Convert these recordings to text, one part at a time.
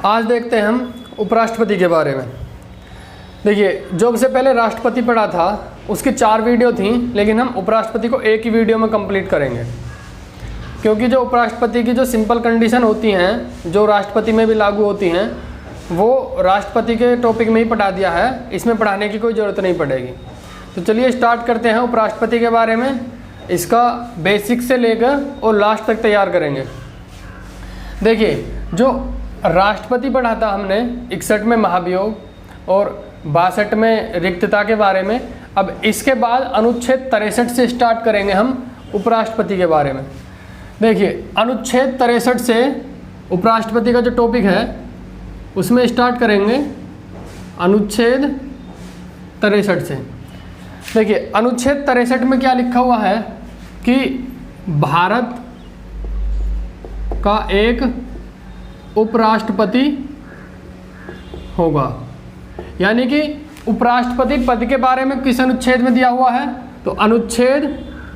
आज देखते हैं हम उपराष्ट्रपति के बारे में। देखिए, जो सबसे पहले राष्ट्रपति पढ़ा था उसकी 4 वीडियो थी, लेकिन हम उपराष्ट्रपति को एक ही वीडियो में कंप्लीट करेंगे, क्योंकि जो उपराष्ट्रपति की जो सिंपल कंडीशन होती हैं जो राष्ट्रपति में भी लागू होती हैं वो राष्ट्रपति के टॉपिक में ही पढ़ा दिया है, इसमें पढ़ाने की कोई ज़रूरत नहीं पड़ेगी। तो चलिए स्टार्ट करते हैं उपराष्ट्रपति के बारे में। इसका बेसिक से लेकर और लास्ट तक तैयार करेंगे। देखिए, जो राष्ट्रपति पढ़ा था हमने 61 में महाभियोग और 62 में रिक्तता के बारे में। अब इसके बाद अनुच्छेद 63 से स्टार्ट करेंगे हम उपराष्ट्रपति के बारे में। देखिए, अनुच्छेद 63 से उपराष्ट्रपति का जो टॉपिक है उसमें स्टार्ट करेंगे अनुच्छेद 63 से। देखिए, अनुच्छेद 63 में क्या लिखा हुआ है कि भारत का एक उपराष्ट्रपति होगा, यानी कि उपराष्ट्रपति पद के बारे में किस अनुच्छेद में दिया हुआ है, तो अनुच्छेद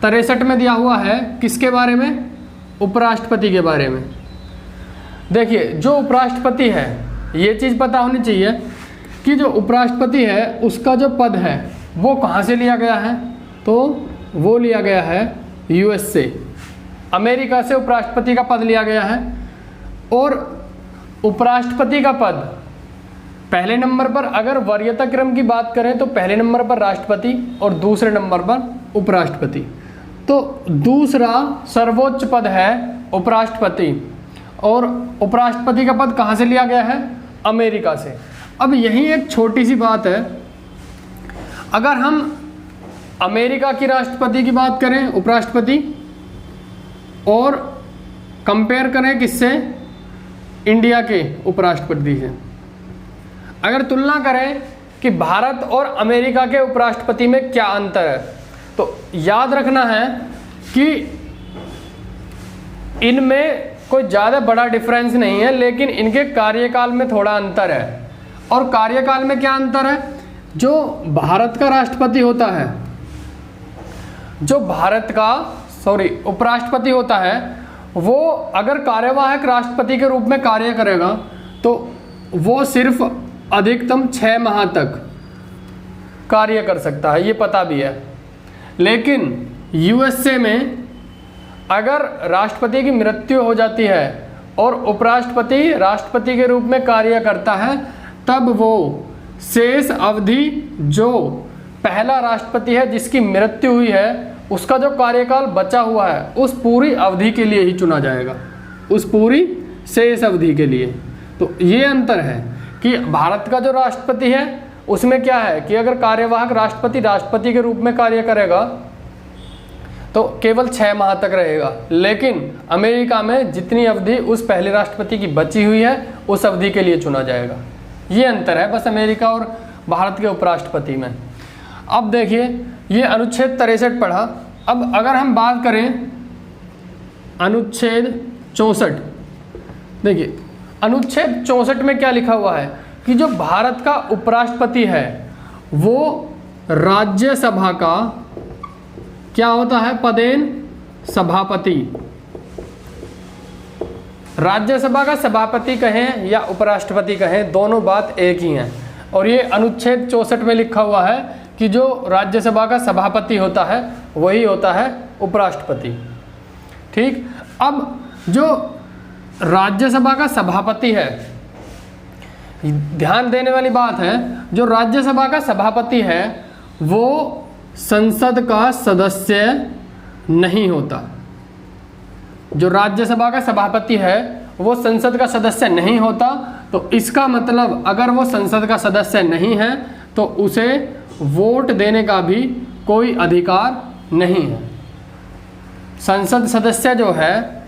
63 में दिया हुआ है। किसके बारे में? उपराष्ट्रपति के बारे में। देखिए, जो उपराष्ट्रपति है, ये चीज़ पता होनी चाहिए कि जो उपराष्ट्रपति है उसका जो पद है वो कहाँ से लिया गया है, तो वो लिया गया है यूएस से, अमेरिका से उपराष्ट्रपति का पद लिया गया है। और उपराष्ट्रपति का पद पहले नंबर पर, अगर वरीयता क्रम की बात करें तो पहले नंबर पर राष्ट्रपति और दूसरे नंबर पर उपराष्ट्रपति। तो दूसरा सर्वोच्च पद है उपराष्ट्रपति, और उपराष्ट्रपति का पद कहाँ से लिया गया है? अमेरिका से। अब यही एक छोटी सी बात है, अगर हम अमेरिका की राष्ट्रपति की बात करें उपराष्ट्रपति और कंपेयर करें किससे? इंडिया के उपराष्ट्रपति से, अगर तुलना करें कि भारत और अमेरिका के उपराष्ट्रपति में क्या अंतर है, तो याद रखना है कि इनमें कोई ज़्यादा बड़ा डिफरेंस नहीं है, लेकिन इनके कार्यकाल में थोड़ा अंतर है। और कार्यकाल में क्या अंतर है? जो भारत का राष्ट्रपति होता है, जो भारत का उपराष्ट्रपति होता है, वो अगर कार्यवाहक राष्ट्रपति के रूप में कार्य करेगा तो वो सिर्फ अधिकतम 6 माह तक कार्य कर सकता है, ये पता भी है। लेकिन यूएसए में अगर राष्ट्रपति की मृत्यु हो जाती है और उपराष्ट्रपति राष्ट्रपति के रूप में कार्य करता है, तब वो शेष अवधि जो पहला राष्ट्रपति है जिसकी मृत्यु हुई है उसका जो कार्यकाल बचा हुआ है उस पूरी अवधि के लिए ही चुना जाएगा, उस पूरी शेष अवधि के लिए। तो ये अंतर है कि भारत का जो राष्ट्रपति है उसमें क्या है कि अगर कार्यवाहक राष्ट्रपति राष्ट्रपति के रूप में कार्य करेगा तो केवल 6 माह तक रहेगा, लेकिन अमेरिका में जितनी अवधि उस पहले राष्ट्रपति की बची हुई है उस अवधि के लिए चुना जाएगा। ये अंतर है बस अमेरिका और भारत के उपराष्ट्रपति में। अब देखिए, ये अनुच्छेद 63 पढ़ा। अब अगर हम बात करें अनुच्छेद 64, देखिए अनुच्छेद 64 में क्या लिखा हुआ है कि जो भारत का उपराष्ट्रपति है वो राज्यसभा का क्या होता है? पदेन सभापति। राज्यसभा का सभापति कहें या उपराष्ट्रपति कहें, दोनों बात एक ही हैं। और ये अनुच्छेद 64 में लिखा हुआ है कि जो राज्यसभा का सभापति होता है वही होता है उपराष्ट्रपति। ठीक, अब जो राज्यसभा का सभापति है, ध्यान देने वाली बात है, जो राज्यसभा का सभापति है वो संसद का सदस्य नहीं होता। जो राज्यसभा का सभापति है वो संसद का सदस्य नहीं होता। तो इसका मतलब अगर वो संसद का सदस्य नहीं है तो उसे वोट देने का भी कोई अधिकार नहीं है। संसद सदस्य जो है,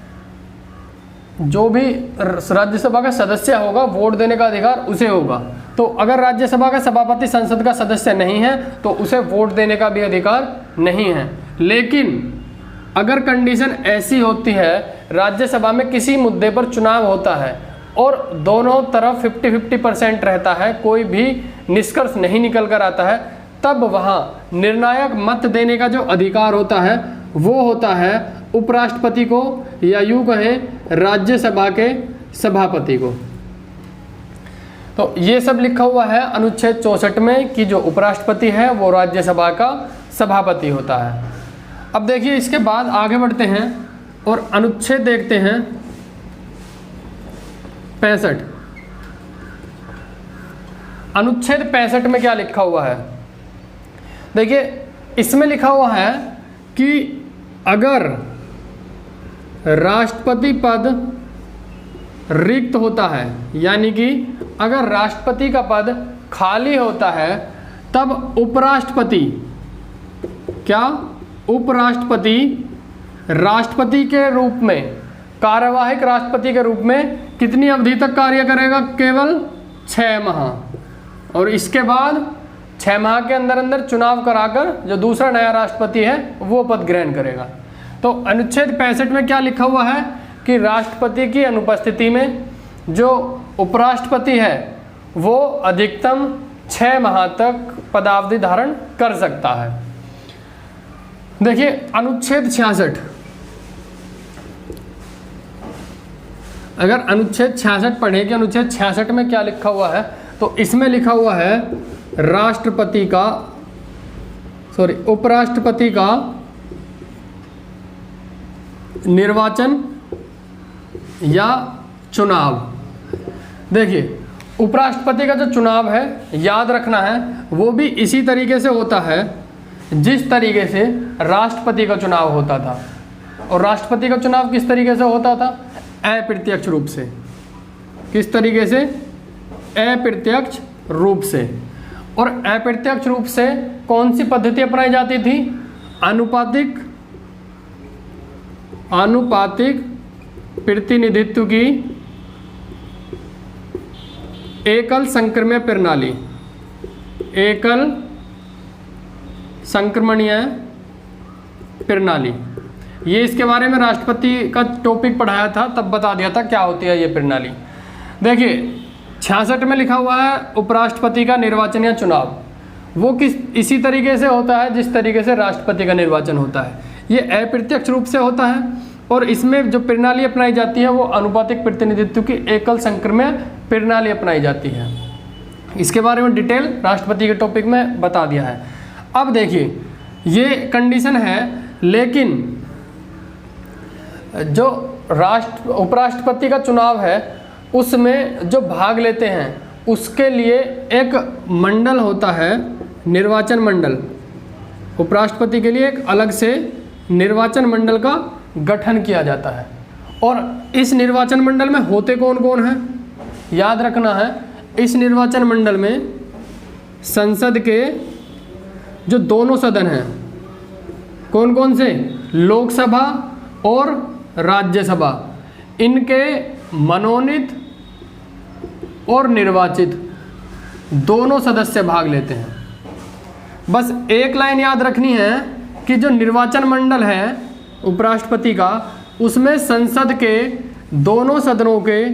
जो भी राज्यसभा का सदस्य होगा, वोट देने का अधिकार उसे होगा। तो अगर राज्यसभा का सभापति संसद का सदस्य नहीं है तो उसे वोट देने का भी अधिकार नहीं है। लेकिन अगर कंडीशन ऐसी होती है, राज्यसभा में किसी मुद्दे पर चुनाव होता है और दोनों तरफ 50-50% रहता है, कोई भी निष्कर्ष नहीं निकल कर आता है, तब वहाँ निर्णायक मत देने का जो अधिकार होता है वो होता है उपराष्ट्रपति को, या यूँ कहें राज्यसभा के सभापति को। तो ये सब लिखा हुआ है अनुच्छेद 64 में कि जो उपराष्ट्रपति है वो राज्यसभा का सभापति होता है। अब देखिए इसके बाद आगे बढ़ते हैं और अनुच्छेद देखते हैं 65। अनुच्छेद 65 में क्या लिखा हुआ है? देखिए इसमें लिखा हुआ है कि अगर राष्ट्रपति पद रिक्त होता है, यानी कि अगर राष्ट्रपति का पद खाली होता है, तब उपराष्ट्रपति उपराष्ट्रपति राष्ट्रपति के रूप में, कार्यवाहक राष्ट्रपति के रूप में कितनी अवधि तक कार्य करेगा? केवल 6 माह। और इसके बाद 6 माह के अंदर अंदर चुनाव कराकर जो दूसरा नया राष्ट्रपति है वो पद ग्रहण करेगा। तो अनुच्छेद 65 में क्या लिखा हुआ है कि राष्ट्रपति की अनुपस्थिति में जो उपराष्ट्रपति है वो अधिकतम 6 माह तक पदावधि धारण कर सकता है। देखिए अनुच्छेद 66, अगर अनुच्छेद 66 पढ़े कि अनुच्छेद 66 में क्या लिखा हुआ है, तो इसमें लिखा हुआ है उपराष्ट्रपति का निर्वाचन या चुनाव। देखिए उपराष्ट्रपति का जो चुनाव है, याद रखना है, वो भी इसी तरीके से होता है जिस तरीके से राष्ट्रपति का चुनाव होता था। और राष्ट्रपति का चुनाव किस तरीके से होता था? अप्रत्यक्ष रूप से। किस तरीके से? अप्रत्यक्ष रूप से। और अप्रत्यक्ष रूप से कौन सी पद्धति अपनाई जाती थी? आनुपातिक प्रतिनिधित्व की एकल संक्रमण प्रणाली, एकल संक्रमणीय प्रणाली। ये इसके बारे में राष्ट्रपति का टॉपिक पढ़ाया था, तब बता दिया था क्या होती है ये प्रणाली। देखिए 66 में लिखा हुआ है उपराष्ट्रपति का निर्वाचन या चुनाव, वो इसी तरीके से होता है जिस तरीके से राष्ट्रपति का निर्वाचन होता है। ये अप्रत्यक्ष रूप से होता है और इसमें जो प्रणाली अपनाई जाती है वो अनुपातिक प्रतिनिधित्व की एकल संक्रमण प्रणाली अपनाई जाती है। इसके बारे में डिटेल राष्ट्रपति के टॉपिक में बता दिया है। अब देखिए ये कंडीशन है, लेकिन जो उपराष्ट्रपति का चुनाव है उसमें जो भाग लेते हैं उसके लिए एक मंडल होता है, निर्वाचन मंडल। उपराष्ट्रपति के लिए एक अलग से निर्वाचन मंडल का गठन किया जाता है। और इस निर्वाचन मंडल में होते कौन कौन हैं? याद रखना है, इस निर्वाचन मंडल में संसद के जो दोनों सदन हैं, कौन कौन से? लोकसभा और राज्यसभा, इनके मनोनीत और निर्वाचित दोनों सदस्य भाग लेते हैं। बस एक लाइन याद रखनी है कि जो निर्वाचन मंडल है उपराष्ट्रपति का, उसमें संसद के दोनों सदनों के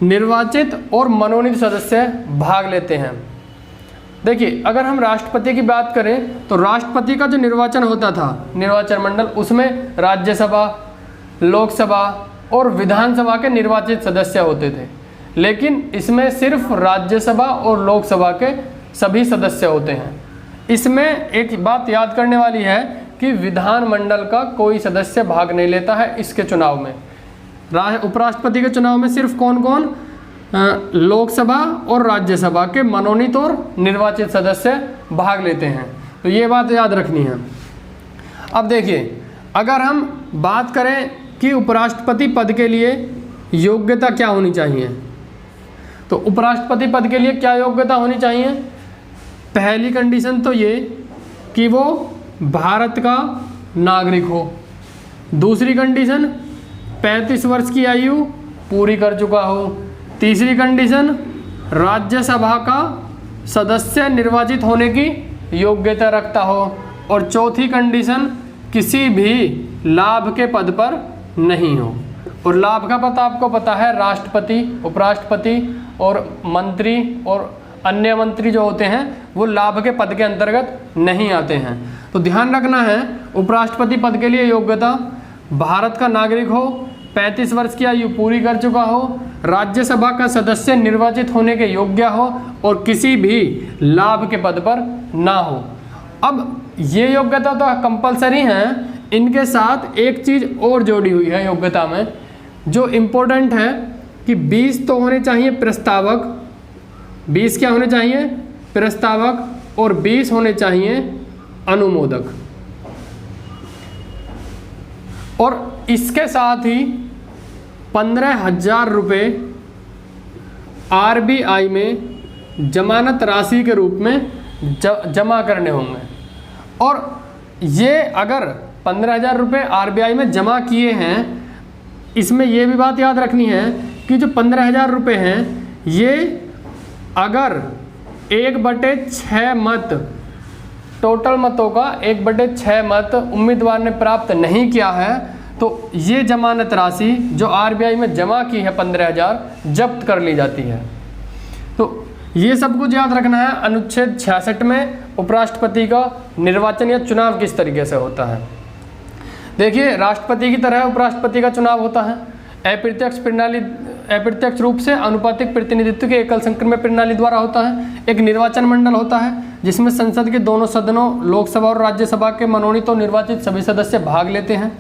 निर्वाचित और मनोनीत सदस्य भाग लेते हैं। देखिए अगर हम राष्ट्रपति की बात करें तो राष्ट्रपति का जो निर्वाचन होता था, निर्वाचन मंडल, उसमें राज्यसभा, लोकसभा और विधानसभा के निर्वाचित सदस्य होते थे। लेकिन इसमें सिर्फ राज्यसभा और लोकसभा के सभी सदस्य होते हैं। इसमें एक बात याद करने वाली है कि विधानमंडल का कोई सदस्य भाग नहीं लेता है इसके चुनाव में। उपराष्ट्रपति के चुनाव में सिर्फ कौन कौन? लोकसभा और राज्यसभा के मनोनीत और निर्वाचित सदस्य भाग लेते हैं। तो ये बात याद रखनी है। अब देखिए अगर हम बात करें कि उपराष्ट्रपति पद के लिए योग्यता क्या होनी चाहिए, तो उपराष्ट्रपति पद के लिए क्या योग्यता होनी चाहिए? पहली कंडीशन तो ये कि वो भारत का नागरिक हो। दूसरी कंडीशन 35 वर्ष की आयु पूरी कर चुका हो। तीसरी कंडीशन राज्यसभा का सदस्य निर्वाचित होने की योग्यता रखता हो। और चौथी कंडीशन किसी भी लाभ के पद पर नहीं हो। और लाभ का पता आपको पता है, राष्ट्रपति, उपराष्ट्रपति और मंत्री और अन्य मंत्री जो होते हैं वो लाभ के पद के अंतर्गत नहीं आते हैं। तो ध्यान रखना है, उपराष्ट्रपति पद के लिए योग्यता भारत का नागरिक हो, 35 वर्ष की आयु पूरी कर चुका हो, राज्यसभा का सदस्य निर्वाचित होने के योग्य हो और किसी भी लाभ के पद पर ना हो। अब ये योग्यता तो कंपलसरी है, इनके साथ एक चीज़ और जोड़ी हुई है योग्यता में जो इम्पोर्टेंट है कि 20 तो होने चाहिए प्रस्तावक, 20 क्या होने चाहिए प्रस्तावक और 20 होने चाहिए अनुमोदक। और इसके साथ ही 15,000 रुपये RBI में जमानत राशि के रूप में जमा करने होंगे। और ये अगर 15,000 रुपये RBI में जमा किए हैं, इसमें ये भी बात याद रखनी है कि जो 15,000 रुपये हैं ये अगर 1/6 मत, टोटल मतों का 1/6 मत उम्मीदवार ने प्राप्त नहीं किया है तो ये जमानत राशि जो RBI में जमा की है 15,000 जब्त कर ली जाती है। तो ये सब कुछ याद रखना है। अनुच्छेद 66 में उपराष्ट्रपति का निर्वाचन या चुनाव किस तरीके से होता है। देखिए, राष्ट्रपति की तरह उपराष्ट्रपति का चुनाव होता है अप्रत्यक्ष रूप से अनुपातिक प्रतिनिधित्व के एकल संक्रमण प्रणाली द्वारा होता है। एक निर्वाचन मंडल होता है जिसमें संसद के दोनों सदनों, लोकसभा और राज्यसभा के मनोनीत और निर्वाचित सभी सदस्य भाग लेते हैं।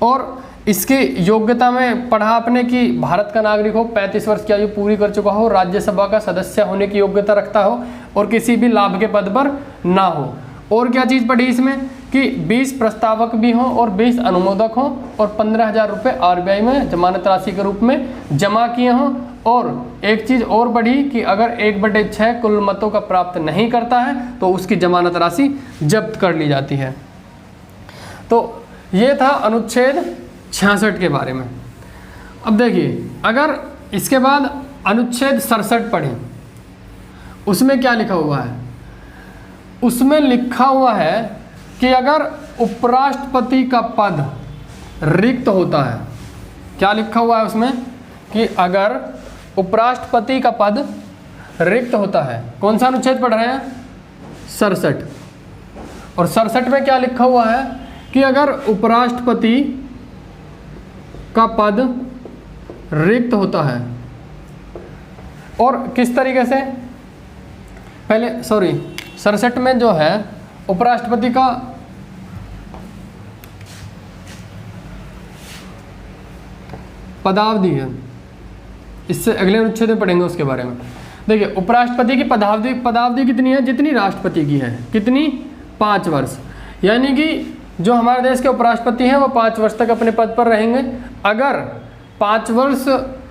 और इसकी योग्यता में पढ़ा आपने कि भारत का नागरिक हो, 35 वर्ष की आयु पूरी कर चुका हो, राज्यसभा का सदस्य होने की योग्यता रखता हो और किसी भी लाभ के पद पर ना हो। और क्या चीज़ पढ़ी इसमें कि 20 प्रस्तावक भी हों और 20 अनुमोदक हों और 15,000 रुपये RBI में जमानत राशि के रूप में जमा किए हों। और एक चीज़ और बढ़ी कि अगर 1/6 कुल मतों का प्राप्त नहीं करता है तो उसकी जमानत राशि जब्त कर ली जाती है। तो ये था अनुच्छेद 66 के बारे में। अब देखिए, अगर इसके बाद अनुच्छेद 67 पढ़ें, उसमें क्या लिखा हुआ है। उसमें लिखा हुआ है कि अगर उपराष्ट्रपति का पद रिक्त होता है, क्या लिखा हुआ है उसमें कि अगर उपराष्ट्रपति का पद रिक्त होता है, कौन सा अनुच्छेद पढ़ रहे हैं 67। और 67 में क्या लिखा हुआ है कि अगर उपराष्ट्रपति का पद रिक्त होता है और किस तरीके से, पहले 67 में जो है उपराष्ट्रपति का पदावधि है, इससे अगले अनुच्छेद में पढ़ेंगे उसके बारे में। देखिए, उपराष्ट्रपति की पदावधि कितनी है, जितनी राष्ट्रपति की है। कितनी? 5 वर्ष। यानी कि जो हमारे देश के उपराष्ट्रपति हैं वो 5 वर्ष तक अपने पद पर रहेंगे। अगर 5 वर्ष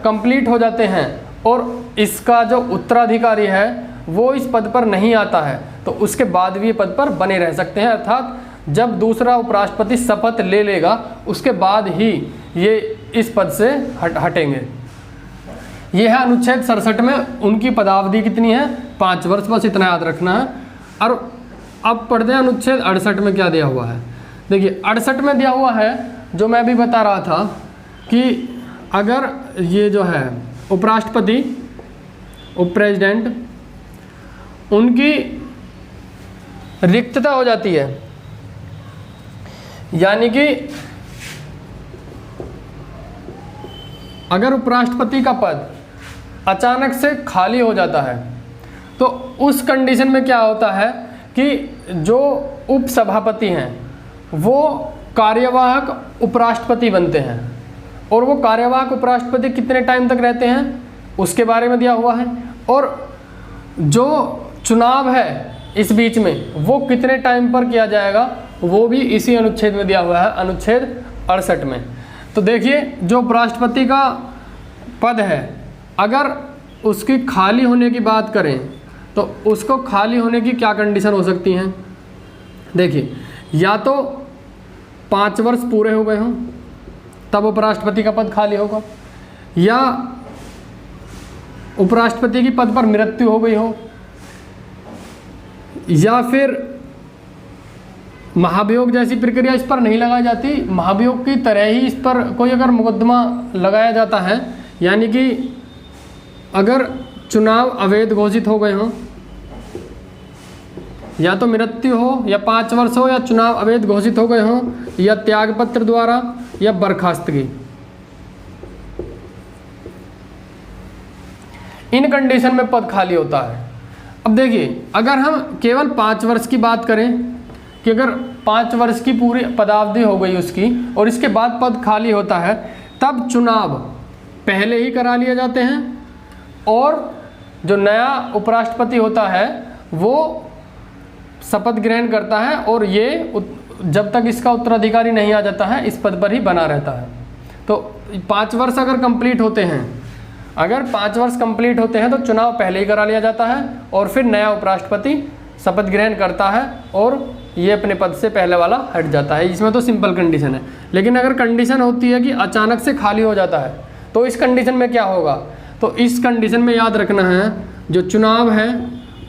कंप्लीट हो जाते हैं और इसका जो उत्तराधिकारी है वो इस पद पर नहीं आता है तो उसके बाद भी ये पद पर बने रह सकते हैं। अर्थात जब दूसरा उपराष्ट्रपति शपथ ले लेगा उसके बाद ही ये इस पद से हटेंगे। ये है अनुच्छेद 67 में उनकी पदावधि कितनी है, 5 वर्ष। बस इतना याद रखना है। और अब पढ़ते हैं अनुच्छेद 68 में क्या दिया हुआ है। देखिए, 68 में दिया हुआ है जो मैं भी बता रहा था कि अगर ये जो है उपराष्ट्रपति, प्रेसिडेंट, उनकी रिक्तता हो जाती है, यानी कि अगर उपराष्ट्रपति का पद अचानक से खाली हो जाता है तो उस कंडीशन में क्या होता है कि जो उपसभापति हैं वो कार्यवाहक उपराष्ट्रपति बनते हैं। और वो कार्यवाहक उपराष्ट्रपति कितने टाइम तक रहते हैं उसके बारे में दिया हुआ है। और जो चुनाव है इस बीच में वो कितने टाइम पर किया जाएगा वो भी इसी अनुच्छेद में दिया हुआ है, अनुच्छेद 68 में। तो देखिए, जो उपराष्ट्रपति का पद है अगर उसकी खाली होने की बात करें तो उसको खाली होने की क्या कंडीशन हो सकती हैं। देखिए, या तो 5 वर्ष पूरे हो गए हों तब उपराष्ट्रपति का पद खाली होगा, या उपराष्ट्रपति की पद पर मृत्यु हो गई हो, या फिर महाभियोग जैसी प्रक्रिया इस पर नहीं लगाई जाती, महाभियोग की तरह ही इस पर कोई अगर मुकदमा लगाया जाता है, यानी कि अगर चुनाव अवैध घोषित हो गए हों, या तो मृत्यु हो या 5 वर्ष हो या चुनाव अवैध घोषित हो गए हों या त्यागपत्र द्वारा या बर्खास्तगी, इन कंडीशन में पद खाली होता है। अब देखिए, अगर हम केवल 5 वर्ष की बात करें कि अगर 5 वर्ष की पूरी पदावधि हो गई उसकी और इसके बाद पद खाली होता है, तब चुनाव पहले ही करा लिए जाते हैं और जो नया उपराष्ट्रपति होता है वो शपथ ग्रहण करता है और ये जब तक इसका उत्तराधिकारी नहीं आ जाता है इस पद पर ही बना रहता है। तो 5 वर्ष अगर कंप्लीट होते हैं, अगर 5 वर्ष कंप्लीट होते हैं तो चुनाव पहले ही करा लिया जाता है और फिर नया उपराष्ट्रपति शपथ ग्रहण करता है और ये अपने पद से पहले वाला हट जाता है। इसमें तो सिंपल कंडीशन है। लेकिन अगर कंडीशन होती है कि अचानक से खाली हो जाता है, तो इस कंडीशन में क्या होगा? तो इस कंडीशन में याद रखना है, जो चुनाव है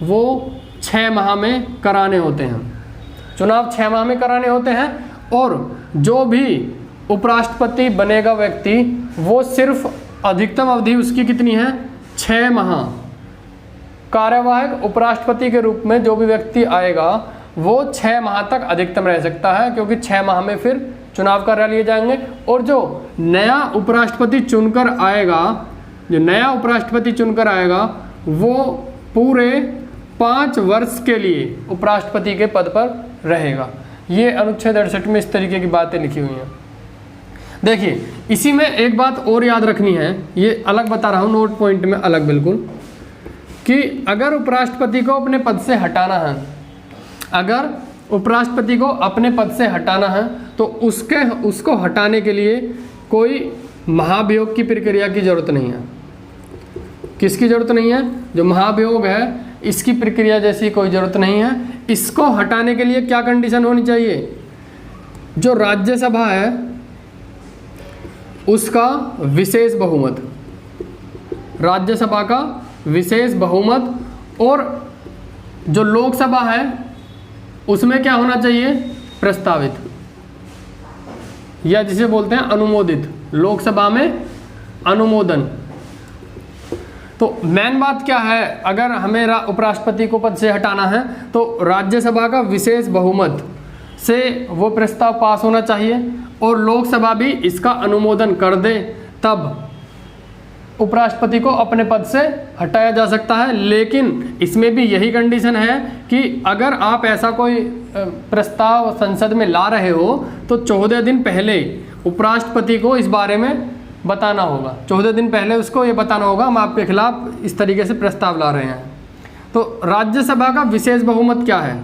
वो 6 माह में कराने होते हैं। चुनाव 6 माह में कराने होते हैं और जो भी उपराष्ट्रपति बनेगा व्यक्ति, वो सिर्फ अधिकतम अवधि उसकी कितनी है? 6 माह। कार्यवाहक उपराष्ट्रपति के रूप में जो भी व्यक्ति आएगा वो 6 माह तक अधिकतम रह सकता है, क्योंकि 6 माह में फिर चुनाव करा लिए जाएंगे। और जो नया उपराष्ट्रपति चुनकर आएगा, जो नया उपराष्ट्रपति चुनकर आएगा वो पूरे 5 वर्ष के लिए उपराष्ट्रपति के पद पर रहेगा। ये अनुच्छेद 68 में इस तरीके की बातें लिखी हुई हैं। देखिए, इसी में एक बात और याद रखनी है, ये अलग बता रहा हूँ नोट पॉइंट में अलग बिल्कुल, कि अगर उपराष्ट्रपति को अपने पद से हटाना है, अगर उपराष्ट्रपति को अपने पद से हटाना है तो उसको हटाने के लिए कोई महाभियोग की प्रक्रिया की जरूरत नहीं है। किसकी जरूरत नहीं है? जो महाभियोग है इसकी प्रक्रिया जैसी कोई जरूरत नहीं है। इसको हटाने के लिए क्या कंडीशन होनी चाहिए? जो राज्यसभा है उसका विशेष बहुमत, राज्यसभा का विशेष बहुमत, और जो लोकसभा है उसमें क्या होना चाहिए? प्रस्तावित, या जिसे बोलते हैं अनुमोदित। लोकसभा में अनुमोदन। तो मेन बात क्या है, अगर हमें उपराष्ट्रपति को पद से हटाना है तो राज्यसभा का विशेष बहुमत से वो प्रस्ताव पास होना चाहिए और लोकसभा भी इसका अनुमोदन कर दे, तब उपराष्ट्रपति को अपने पद से हटाया जा सकता है। लेकिन इसमें भी यही कंडीशन है कि अगर आप ऐसा कोई प्रस्ताव संसद में ला रहे हो तो 14 दिन पहले उपराष्ट्रपति को इस बारे में बताना होगा। 14 दिन पहले उसको ये बताना होगा, हम आपके खिलाफ इस तरीके से प्रस्ताव ला रहे हैं। तो राज्यसभा का विशेष बहुमत क्या है?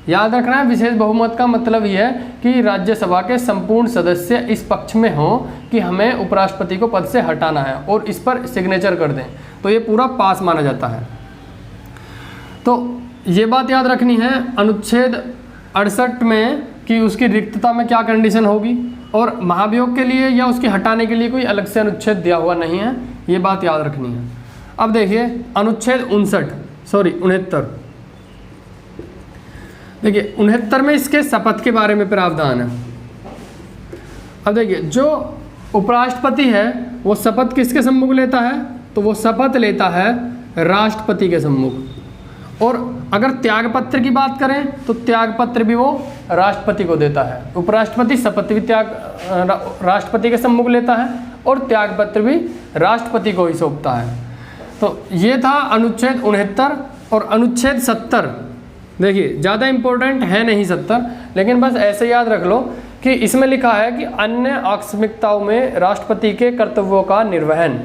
याद रखना है, विशेष बहुमत का मतलब ये है कि राज्यसभा के संपूर्ण सदस्य इस पक्ष में हों कि हमें उपराष्ट्रपति को पद से हटाना है और इस पर सिग्नेचर कर दें, तो ये पूरा पास माना जाता है। तो ये बात याद रखनी है अनुच्छेद 68 में कि उसकी रिक्तता में क्या कंडीशन होगी, और महाभियोग के लिए या उसके हटाने के लिए कोई अलग से अनुच्छेद दिया हुआ नहीं है, ये बात याद रखनी है। अब देखिए अनुच्छेद 69 देखिए 69 में इसके शपथ के बारे में प्रावधान है। अब देखिए, जो उपराष्ट्रपति है वो शपथ किसके सम्मुख लेता है? तो वो शपथ लेता है राष्ट्रपति के सम्मुख। और अगर त्यागपत्र की बात करें तो त्यागपत्र भी वो राष्ट्रपति को देता है। उपराष्ट्रपति शपथ भी राष्ट्रपति के सम्मुख लेता है और त्यागपत्र भी राष्ट्रपति को ही सौंपता है। तो ये था अनुच्छेद 69। और अनुच्छेद 70 देखिए, ज़्यादा इम्पोर्टेंट है नहीं 70, लेकिन बस ऐसे याद रख लो कि इसमें लिखा है कि अन्य आकस्मिकताओं में राष्ट्रपति के कर्तव्यों का निर्वहन,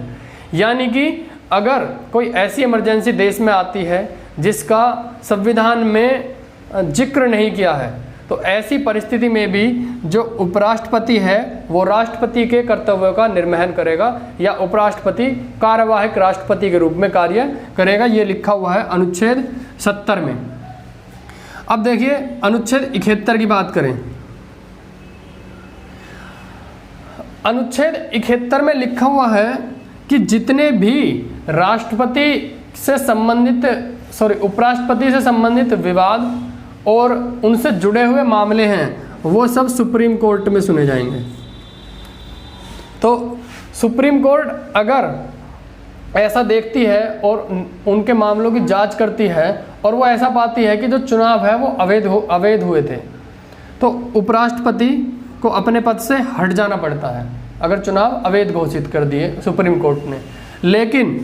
यानी कि अगर कोई ऐसी इमरजेंसी देश में आती है जिसका संविधान में जिक्र नहीं किया है, तो ऐसी परिस्थिति में भी जो उपराष्ट्रपति है वो राष्ट्रपति के कर्तव्यों का निर्वहन करेगा या उपराष्ट्रपति कार्यवाहक राष्ट्रपति के रूप में कार्य करेगा। ये लिखा हुआ है अनुच्छेद 70 में। अब देखिए अनुच्छेद 71 की बात करें। अनुच्छेद 71 में लिखा हुआ है कि जितने भी उपराष्ट्रपति से संबंधित विवाद और उनसे जुड़े हुए मामले हैं वो सब सुप्रीम कोर्ट में सुने जाएंगे। तो सुप्रीम कोर्ट अगर ऐसा देखती है और उनके मामलों की जांच करती है और वो ऐसा पाती है कि जो चुनाव है वो अवैध हुए थे, तो उपराष्ट्रपति को अपने पद से हट जाना पड़ता है अगर चुनाव अवैध घोषित कर दिए सुप्रीम कोर्ट ने। लेकिन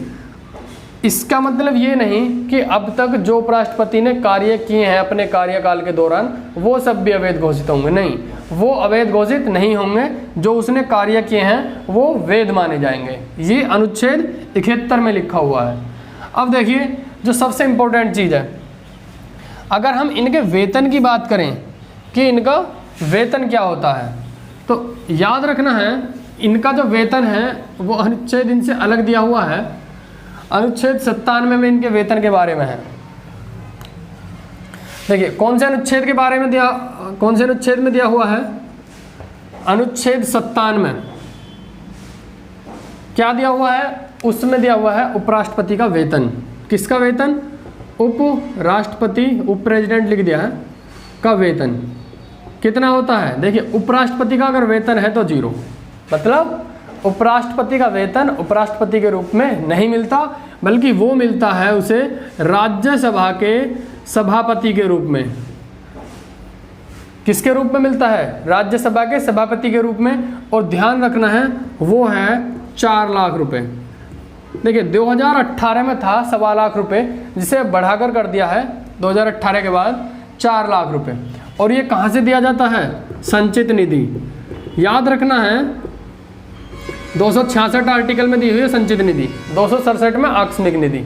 इसका मतलब ये नहीं कि अब तक जो उपराष्ट्रपति ने कार्य किए हैं अपने कार्यकाल के दौरान वो सब भी अवैध घोषित होंगे, नहीं, वो अवैध घोषित नहीं होंगे। जो उसने कार्य किए हैं वो वैध माने जाएंगे। ये अनुच्छेद 71 में लिखा हुआ है। अब देखिए जो सबसे इम्पोर्टेंट चीज़ है, अगर हम इनके वेतन की बात करें कि इनका वेतन क्या होता है, तो याद रखना है इनका जो वेतन है वो अनुच्छेद इनसे अलग दिया हुआ है। अनुच्छेद 97 में इनके वेतन के बारे में है। देखिए कौन से अनुच्छेद के बारे में दिया, कौन से अनुच्छेद में दिया हुआ है? अनुच्छेद 97 क्या दिया हुआ है? उसमें दिया हुआ है उपराष्ट्रपति का वेतन। किसका वेतन? उपराष्ट्रपति, उप प्रेसिडेंट लिख दिया है, का वेतन कितना होता है? देखिए उपराष्ट्रपति का अगर वेतन है तो 0, मतलब उपराष्ट्रपति का वेतन उपराष्ट्रपति के रूप में नहीं मिलता, बल्कि वो मिलता है उसे राज्यसभा के सभापति के रूप में। किसके रूप में मिलता है? राज्यसभा के सभापति के रूप में। और ध्यान रखना है वो है 4 लाख रुपए। देखिए 2018 में था 1.25 लाख रुपए, जिसे बढ़ाकर कर दिया है 2018 के बाद 4 लाख रुपए। और ये कहाँ से दिया जाता है? संचित निधि। याद रखना है 266 आर्टिकल में दी हुई है संचित निधि, 267 में आकस्मिक निधि।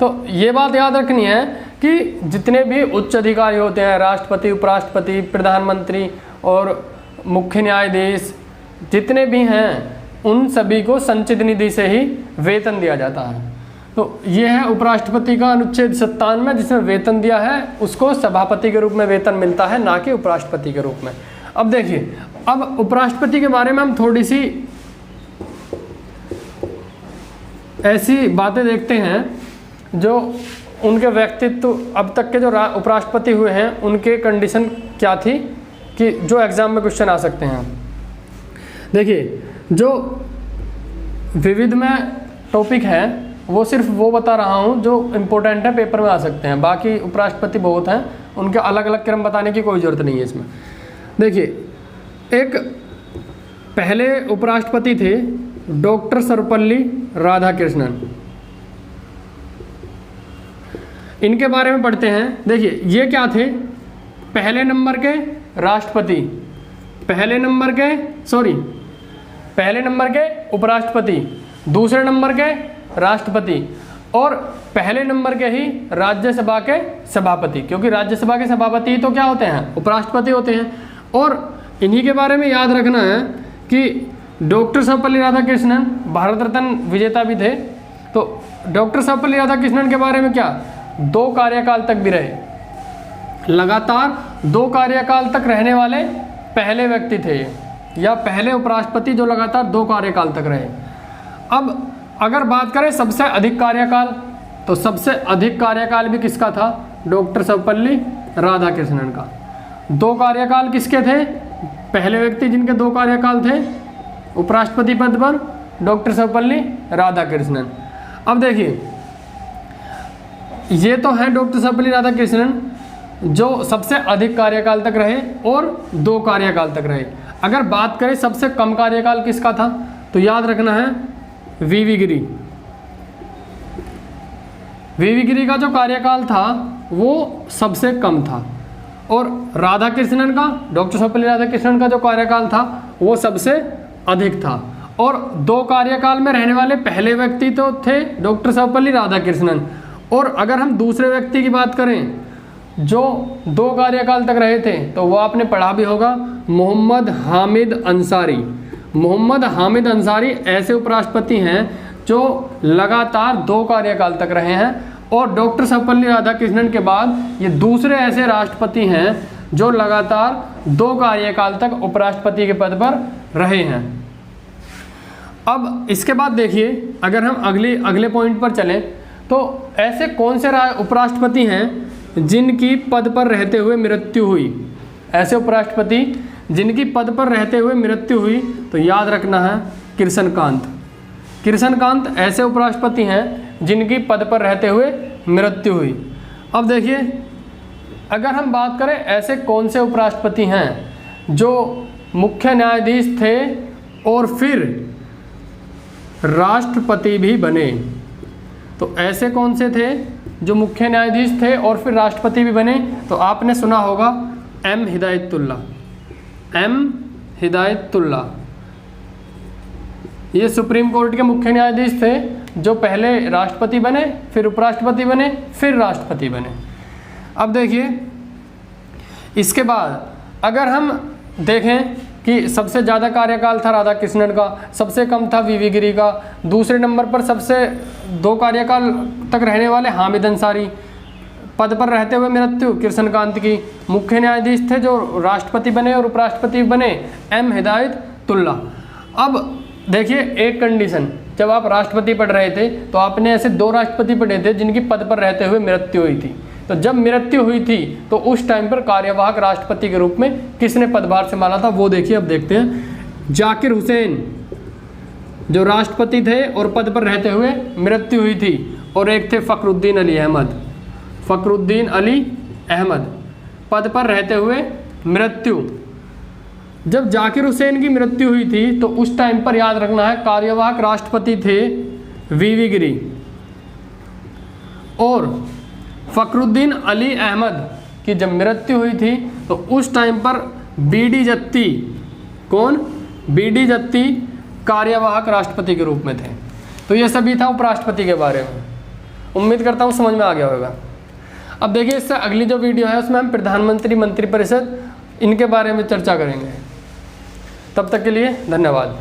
तो ये बात याद रखनी है कि जितने भी उच्च अधिकारी होते हैं, राष्ट्रपति, उपराष्ट्रपति, प्रधानमंत्री और मुख्य न्यायाधीश, जितने भी हैं उन सभी को संचित निधि से ही वेतन दिया जाता है। तो ये है उपराष्ट्रपति का अनुच्छेद 97 जिसमें वेतन दिया है, उसको सभापति के रूप में वेतन मिलता है, ना कि उपराष्ट्रपति के रूप में। अब देखिए, अब उपराष्ट्रपति के बारे में हम थोड़ी सी ऐसी बातें देखते हैं जो उनके व्यक्तित्व, अब तक के जो उपराष्ट्रपति हुए हैं उनके कंडीशन क्या थी कि जो एग्ज़ाम में क्वेश्चन आ सकते हैं। देखिए जो विविध में टॉपिक है वो सिर्फ वो बता रहा हूँ जो इम्पोर्टेंट है, पेपर में आ सकते हैं। बाकी उपराष्ट्रपति बहुत हैं, उनके अलग अलग क्रम बताने की कोई ज़रूरत नहीं है इसमें। देखिए एक पहले उपराष्ट्रपति थे डॉक्टर सर्वपल्ली राधाकृष्णन, इनके बारे में पढ़ते हैं। देखिए ये क्या थे? पहले नंबर के राष्ट्रपति, पहले नंबर के उपराष्ट्रपति, दूसरे नंबर के राष्ट्रपति और पहले नंबर के ही राज्यसभा के सभापति, क्योंकि राज्यसभा के सभापति तो क्या होते हैं? उपराष्ट्रपति होते हैं। और इन्हीं के बारे में याद रखना है कि डॉक्टर सर्वपल्ली राधाकृष्णन भारत रत्न विजेता भी थे। तो डॉक्टर सर्वपल्ली राधाकृष्णन के बारे में क्या? 2 कार्यकाल तक भी रहे, लगातार 2 कार्यकाल तक रहने वाले पहले व्यक्ति थे, या पहले उपराष्ट्रपति जो लगातार 2 कार्यकाल तक रहे। अब अगर बात करें सबसे अधिक कार्यकाल, तो सबसे अधिक कार्यकाल भी किसका था? डॉक्टर सर्वपल्ली राधाकृष्णन का। 2 कार्यकाल किसके थे? पहले व्यक्ति जिनके 2 कार्यकाल थे उपराष्ट्रपति पद पर, डॉक्टर सर्वपल्ली राधाकृष्णन। अब देखिए ये तो है डॉक्टर सर्वपल्ली राधाकृष्णन जो सबसे अधिक कार्यकाल तक रहे और 2 कार्यकाल तक रहे। अगर बात करें सबसे कम कार्यकाल किसका था, तो याद रखना है वीवी गिरी। वीवी गिरी का जो कार्यकाल था वो सबसे कम था, और राधाकृष्णन का, डॉक्टर सर्वपल्ली राधाकृष्णन का जो कार्यकाल था वो सबसे अधिक था। और 2 कार्यकाल में रहने वाले पहले व्यक्ति तो थे डॉक्टर सर्वपल्ली राधाकृष्णन। और अगर हम दूसरे व्यक्ति की बात करें जो 2 कार्यकाल तक रहे थे, तो वो आपने पढ़ा भी होगा, मोहम्मद हामिद अंसारी। मोहम्मद हामिद अंसारी ऐसे उपराष्ट्रपति हैं जो लगातार 2 कार्यकाल तक रहे हैं। और डॉक्टर सर्वपल्ली राधाकृष्णन के बाद ये दूसरे ऐसे राष्ट्रपति हैं जो लगातार 2 कार्यकाल तक उपराष्ट्रपति के पद पर रहे हैं। अब इसके बाद देखिए, अगर हम अगले पॉइंट पर चलें, तो ऐसे कौन से उपराष्ट्रपति हैं जिनकी पद पर रहते हुए मृत्यु हुई? ऐसे उपराष्ट्रपति जिनकी पद पर रहते हुए मृत्यु हुई, तो याद रखना है कृष्णकांत। कृष्णकांत ऐसे उपराष्ट्रपति हैं जिनकी पद पर रहते हुए मृत्यु हुई। अब देखिए, अगर हम बात करें ऐसे कौन से उपराष्ट्रपति हैं जो मुख्य न्यायाधीश थे और फिर राष्ट्रपति भी बने, तो ऐसे कौन से थे जो मुख्य न्यायाधीश थे और फिर राष्ट्रपति भी बने? तो आपने सुना होगा एम हिदायतुल्ला। एम हिदायतुल्ला ये सुप्रीम कोर्ट के मुख्य न्यायाधीश थे जो पहले राष्ट्रपति बने, फिर उपराष्ट्रपति बने, फिर राष्ट्रपति बने। अब देखिए, इसके बाद अगर हम देखें कि सबसे ज़्यादा कार्यकाल था राधा कृष्णन का, सबसे कम था वीवी गिरी का, दूसरे नंबर पर सबसे 2 कार्यकाल तक रहने वाले हामिद अंसारी, पद पर रहते हुए मृत्यु कृष्णकांत की, मुख्य न्यायाधीश थे जो राष्ट्रपति बने और उपराष्ट्रपति बने एम हिदायतुल्ला। अब देखिए, एक कंडीशन, जब आप राष्ट्रपति पढ़ रहे थे तो आपने ऐसे 2 राष्ट्रपति पढ़े थे जिनकी पद पर रहते हुए मृत्यु हुई थी। तो जब मृत्यु हुई थी तो उस टाइम पर कार्यवाहक राष्ट्रपति के रूप में किसने पदभार संभाला था, वो देखिए। अब देखते हैं, जाकिर हुसैन जो राष्ट्रपति थे और पद पर रहते हुए मृत्यु हुई थी, और एक थे फ़खरुद्दीन अली अहमद। फ़खरुद्दीन अली अहमद पद पर रहते हुए मृत्यु। जब जाकिर हुसैन की मृत्यु हुई थी तो उस टाइम पर याद रखना है कार्यवाहक राष्ट्रपति थे वीवी गिरी, और फ़खरुद्दीन अली अहमद की जब मृत्यु हुई थी तो उस टाइम पर बीडी जत्ती, कौन? बीडी जत्ती कार्यवाहक राष्ट्रपति के रूप में थे। तो ये सभी था उपराष्ट्रपति के बारे में। उम्मीद करता हूँ समझ में आ गया होगा। अब देखिए, इससे अगली जो वीडियो है उसमें हम प्रधानमंत्री, मंत्रिपरिषद, इनके बारे में चर्चा करेंगे। तब तक के लिए धन्यवाद।